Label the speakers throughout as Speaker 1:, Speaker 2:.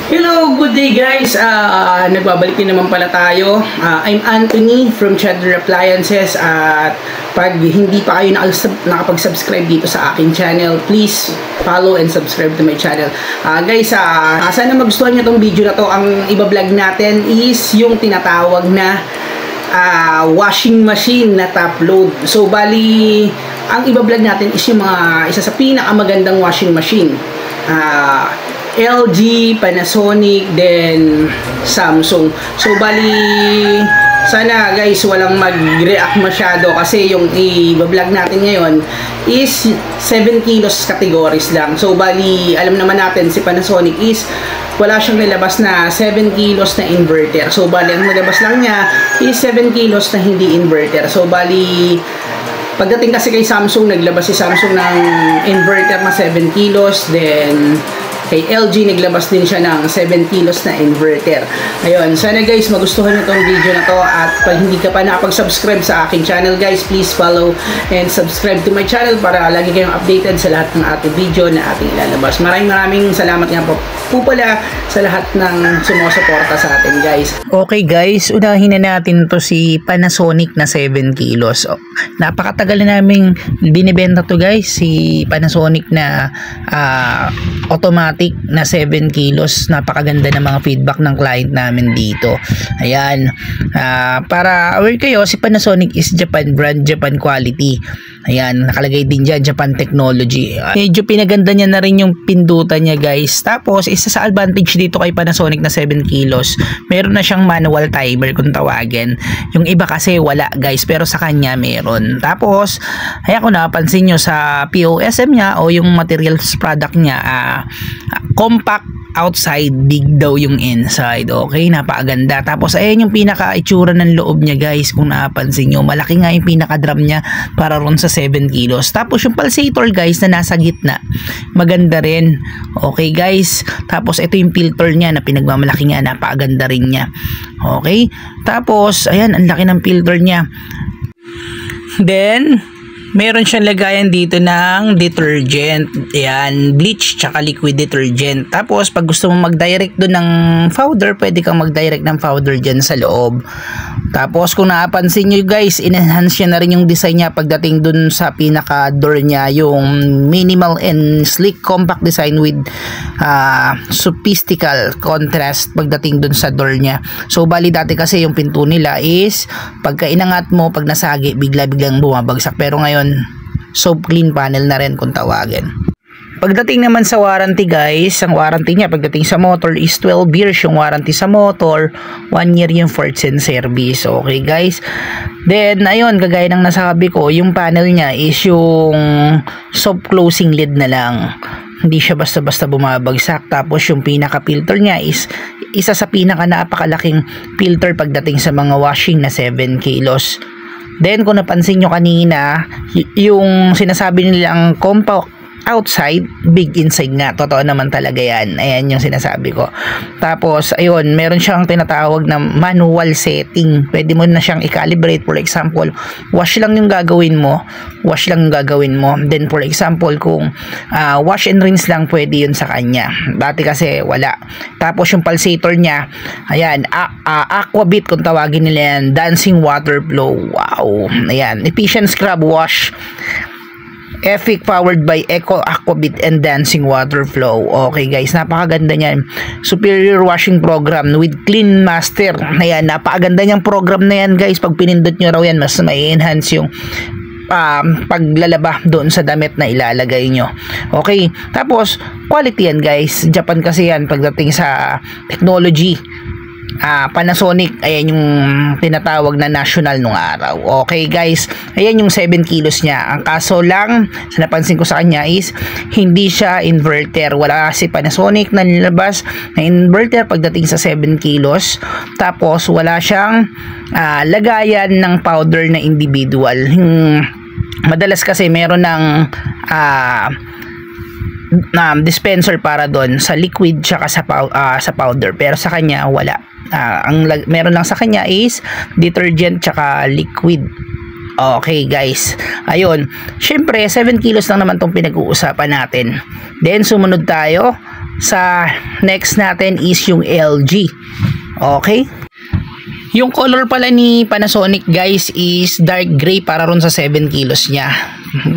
Speaker 1: Hello, good day guys. Nagbabalik din naman pala tayo. I'm Anthony from Cheddar Appliances at pag hindi pa kayo nakapag-subscribe dito sa aking channel, please follow and subscribe to my channel. Guys, sana magustuhan nyo tong video na to. Ang iba-vlog natin is yung tinatawag na washing machine na top load. So, bali, ang iba-vlog natin is yung isa sa pinakamagandang washing machine. LG, Panasonic, then Samsung. So, bali, sana guys, walang mag-react masyado kasi yung i-vlog natin ngayon is 7 kilos categories lang. So, bali, alam naman natin si Panasonic is wala siyang nilabas na 7 kilos na inverter. So, bali, ang nilabas lang niya is 7 kilos na hindi inverter. So, bali, pagdating kasi kay Samsung, naglabas si Samsung ng inverter na 7 kilos, then kay LG, naglabas din siya ng 7 kilos na inverter. Ayun, sana guys, magustuhan nyo itong video na to. At pag hindi ka pa nakapag-subscribe sa aking channel guys, please follow and subscribe to my channel para lagi kayong updated sa lahat ng ating video na ating ilalabas. Maraming salamat nga po pala sa lahat ng sumusuporta sa atin guys.
Speaker 2: Okay guys, unahin na natin to si Panasonic na 7 kilos. Napakatagal na naming binibenta to guys, si Panasonic na automatic na 7 kilos. Napakaganda ng mga feedback ng client namin dito. Ayan, para aware kayo, si Panasonic is Japan brand, Japan quality. Ayan, nakalagay din dyan Japan technology. Medyo pinaganda niya na rin yung pindutan niya guys. Tapos isa sa advantage dito kay Panasonic na 7 kilos, meron na siyang manual timer kung tawagin. Yung iba kasi wala guys, pero sa kanya meron. Tapos ayan, kung napansin nyo sa POSM niya o yung materials product niya, compact outside, big daw yung inside. Okay, napakaganda. Tapos ayan yung pinaka-itsura ng loob niya guys, kung napansin nyo, malaki nga yung pinaka-drum niya para ron sa 7 kilos. Tapos yung pulsator guys na nasa gitna, maganda rin. Okay guys, tapos ito yung filter niya na pinagmamalaki nga, napakaganda rin niya. Okay, tapos ayan, ang laki ng filter niya. Then meron siyang lagayan dito ng detergent. Ayan, bleach tsaka liquid detergent. Tapos pag gusto mo mag-direct doon ng powder, pwede kang mag-direct ng powder dyan sa loob. Tapos kung napansin nyo guys, in-enhance niya na rin yung design niya pagdating dun sa pinaka-door niya, yung minimal and sleek compact design with sophistical contrast pagdating dun sa door niya. So bali dati kasi yung pinto nila is pagka inangat mo, pag nasagi, bigla-biglang bumabagsak. Pero ngayon, soap clean panel na rin kung tawagin. Pagdating naman sa warranty guys, ang warranty niya pagdating sa motor is 12 years yung warranty sa motor, 1 year yung parts and service. Okay guys, then ayun, kagaya ng nasabi ko, yung panel niya is yung soft closing lid na lang, hindi siya basta-basta bumabagsak. Tapos yung pinaka filter niya is isa sa pinaka napakalaking filter pagdating sa mga washing na 7 kilos. Then kung napansin nyo kanina, yung sinasabi nilang compact outside, big inside nga. Totoo naman talaga yan. Ayan yung sinasabi ko. Tapos, ayun, meron siyang tinatawag na manual setting. Pwede mo na siyang i-calibrate. For example, wash lang yung gagawin mo. Wash lang yung gagawin mo. Then, for example, kung wash and rinse lang, pwede yun sa kanya. Dati kasi, wala. Tapos, yung pulsator niya, ayan, Aquabit kung tawagin nila yan. Dancing water flow. Wow. Ayan, efficient scrub wash. Epic powered by Eco Aquabit and Dancing Water Flow. Okay guys, napakaganda niyan. Superior washing program with Clean Master. Ayan, napakaganda niyang program na yan guys. Pag pinindot nyo raw yan, mas mai-enhance yung paglalaba doon sa damit na ilalagay nyo. Okay, tapos quality yan guys. Japan kasi yan pagdating sa technology. Panasonic, ayan yung tinatawag na national nung araw. Okay guys, ayan yung 7 kilos niya. Ang kaso lang, sa napansin ko sa kanya is hindi siya inverter. Wala si Panasonic na nilabas na inverter pagdating sa 7 kilos. Tapos wala siyang lagayan ng powder na individual. Madalas kasi meron ng dispenser para doon sa liquid tsaka sa powder, pero sa kanya wala. Meron lang sa kanya is detergent tsaka liquid. Okay guys, ayun, syempre 7 kilos lang naman tong pinag-uusapan natin. Then sumunod tayo, sa next natin is yung LG. Okay? Yung color pala ni Panasonic guys is dark gray para ron sa 7 kilos niya.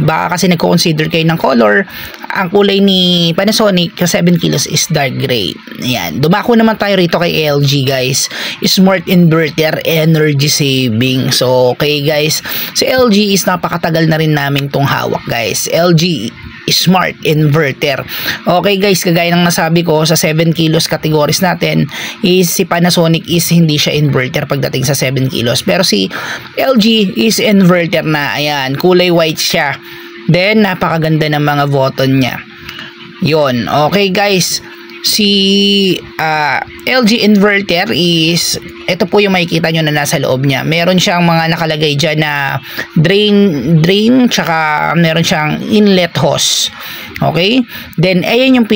Speaker 2: Baka kasi nagko-consider kayo ng color. Ang kulay ni Panasonic sa 7 kilos is dark gray. Ayan. Dumako naman tayo rito kay LG guys. Smart inverter, energy saving. So okay guys, si LG is napakatagal na rin namin tong hawak guys. LG smart inverter. Okay guys, kagaya ng nasabi ko sa 7 kilos categories natin is si Panasonic is hindi siya inverter pagdating sa 7 kilos. Pero si LG is inverter na. Ayan, kulay white siya. Then napakaganda ng mga button niya. Yon. Okay guys, si LG inverter is ito po yung makikita nyo na nasa loob niya. Meron siyang mga nakalagay dyan na drain tsaka meron siyang inlet hose. Okay? Then ayan yung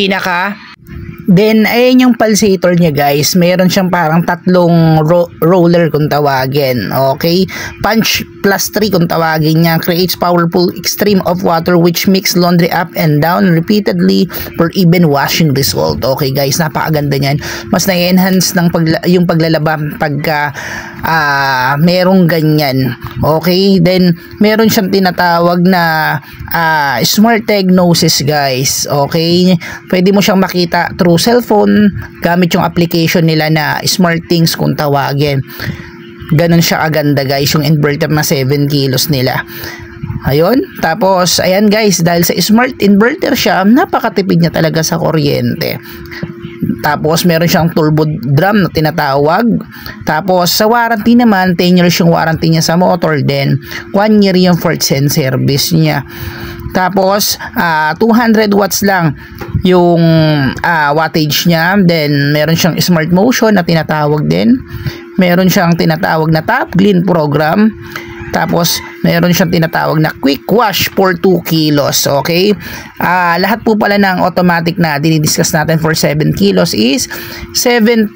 Speaker 2: ayan yung pulsator niya guys. Meron siyang parang tatlong roller kung tawagin. Okay? Punch plus 3 kung tawagin niya. Creates powerful extreme of water which mix laundry up and down repeatedly for even washing result. Okay guys, napakaganda niyan. Mas na-enhance ng yung paglalaba pagka merong ganyan. Okay? Then meron siyang tinatawag na smart diagnosis guys. Okay? Pwede mo siyang makita through cellphone gamit yung application nila na SmartThings kung tawagin. Ganun siya aganda guys yung inverter na 7 kilos nila. Ayun, tapos ayan guys, dahil sa smart inverter siya, napakatipid niya talaga sa kuryente. Tapos meron siyang turbo drum na tinatawag. Tapos sa warranty naman, 10 years yung warranty niya sa motor, then 1 year yung parts and service niya. Tapos 200 watts lang yung wattage niya. Then meron siyang smart motion na tinatawag din. Meron siyang tinatawag na top clean program. Tapos meron siyang tinatawag na quick wash for 2 kilos. Okay? Lahat po pala ng automatic na dinidiscuss natin for 7 kilos is 70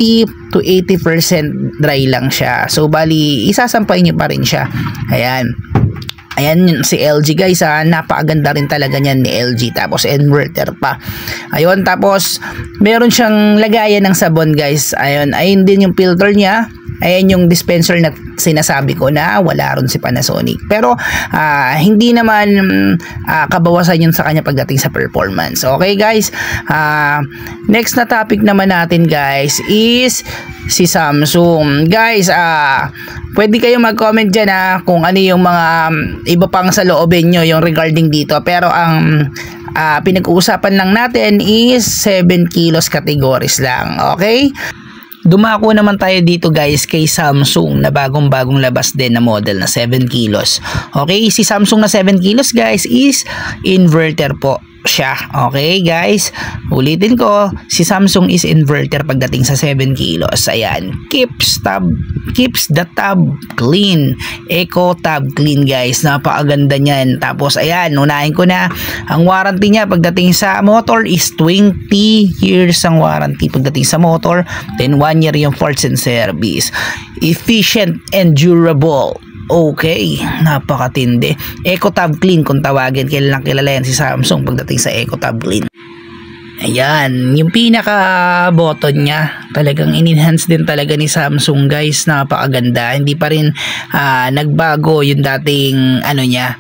Speaker 2: to 80% dry lang siya. So bali isasampay niyo pa rin siya. Ayan. Ayan si LG guys, napakaganda rin talaga niyan ni LG. Tapos inverter pa. Ayun, tapos meron siyang lagayan ng sabon guys. Ayun din yung filter niya. Ayan yung dispenser na sinasabi ko na wala ron si Panasonic. Pero hindi naman kabawasan yun sa kanya pagdating sa performance. Okay guys, next na topic naman natin guys is si Samsung. Guys, pwede kayo mag-comment dyan kung ano yung mga iba pang sa loobin nyo yung regarding dito. Pero ang pinag-uusapan lang natin is 7 kilos categories lang. Okay? Dumako naman tayo dito guys kay Samsung na bagong labas din na model na 7 kilos. Okay, si Samsung na 7 kilos guys is inverter po siya. Okay guys, ulitin ko, si Samsung is inverter pagdating sa 7 kilos. Ayan, keeps the tab clean, eco tab clean guys, napakaganda niyan. Tapos ayan, unahin ko na, ang warranty niya pagdating sa motor is 20 years ang warranty pagdating sa motor, then 1 year yung parts and service. Efficient and durable. Okay, napakatindi. EcoTab Clean kung tawagin, kilalang kilala yan si Samsung pagdating sa EcoTab Clean. Ayan, yung pinaka button niya, talagang in-enhance din talaga ni Samsung guys, napakaganda. Hindi pa rin nagbago yung dating niya,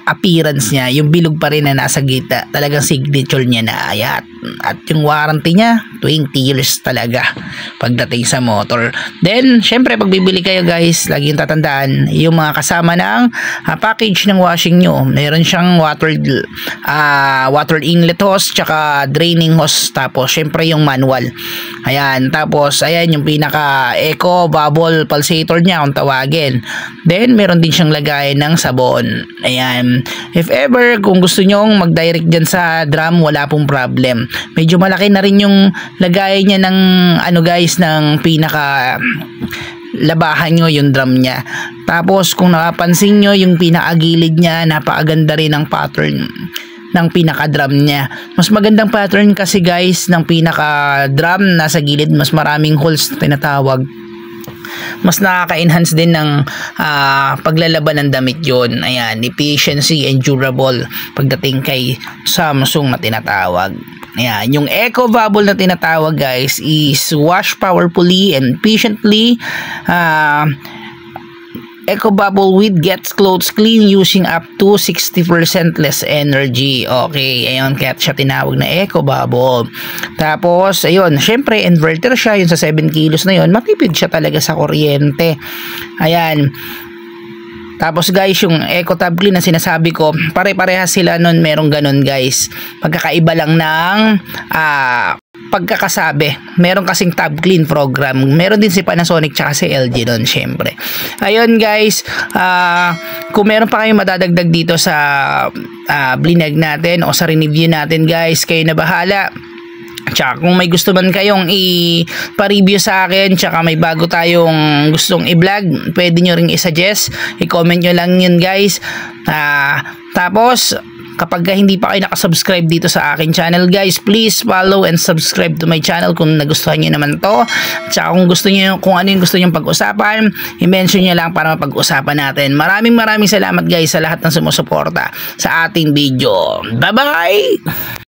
Speaker 2: appearance niya, yung bilog pa rin na nasa gitna, talagang signature niya na ayat. At yung warranty niya 20 years talaga pagdating sa motor. Then syempre pag bibili kayo guys, lagi yung tatandaan yung mga kasama ng package ng washing nyo. Meron siyang water inlet hose tsaka draining hose, tapos syempre yung manual. Ayan, tapos ayan yung pinaka eco bubble pulsator niya kung tawagin. Then meron din siyang lagayan ng sabon. Ayan, if ever kung gusto nyong mag-direct dyan sa drum, wala pong problem. Medyo malaki na rin yung lagayan niya ng guys, ng pinaka labahan nyo yung drum niya. Tapos kung nakapansin nyo yung pinakagilid niya, napakaganda rin ang pattern ng pinaka drum niya. Mas magandang pattern kasi guys ng pinaka drum nasa gilid, mas maraming holes na tinatawag. Mas nakaka-enhance din ng paglalaban ng damit yon. Ayan, efficiency and durable pagdating kay Samsung na tinatawag. Ayan, yung eco bubble na tinatawag guys is wash powerfully and efficiently. Eco bubble with gets clothes clean using up to 60% less energy. Okay, ayun, kaya siya tinawag na eco bubble. Tapos, ayun, syempre inverter siya, yun sa 7 kilos na yun, matipid siya talaga sa kuryente. Ayan. Tapos guys, yung Eco Tab Clean na sinasabi ko, pare-parehas sila nun, merong ganun guys. Pagkakaiba lang ng pagkakasabi. Meron kasing Tab Clean program. Meron din si Panasonic tsaka si LG doon syempre. Ayun guys, kung meron pa kayong madadagdag dito sa blinag natin o sa review natin guys, kayo na bahala. Tsaka kung may gusto man kayong i-review sa akin, tsaka may bago tayong gustong i-vlog, pwede nyo ring i-suggest, i-comment nyo lang yun guys. Tapos kapag hindi pa kayo nakasubscribe dito sa akin channel guys, please follow and subscribe to my channel kung nagustuhan nyo naman to. Tsaka kung gusto nyo, kung ano yung gusto nyo pag-usapan, i-mention nyo lang para mapag-usapan natin. Maraming salamat guys sa lahat ng sumusuporta sa ating video. Bye bye!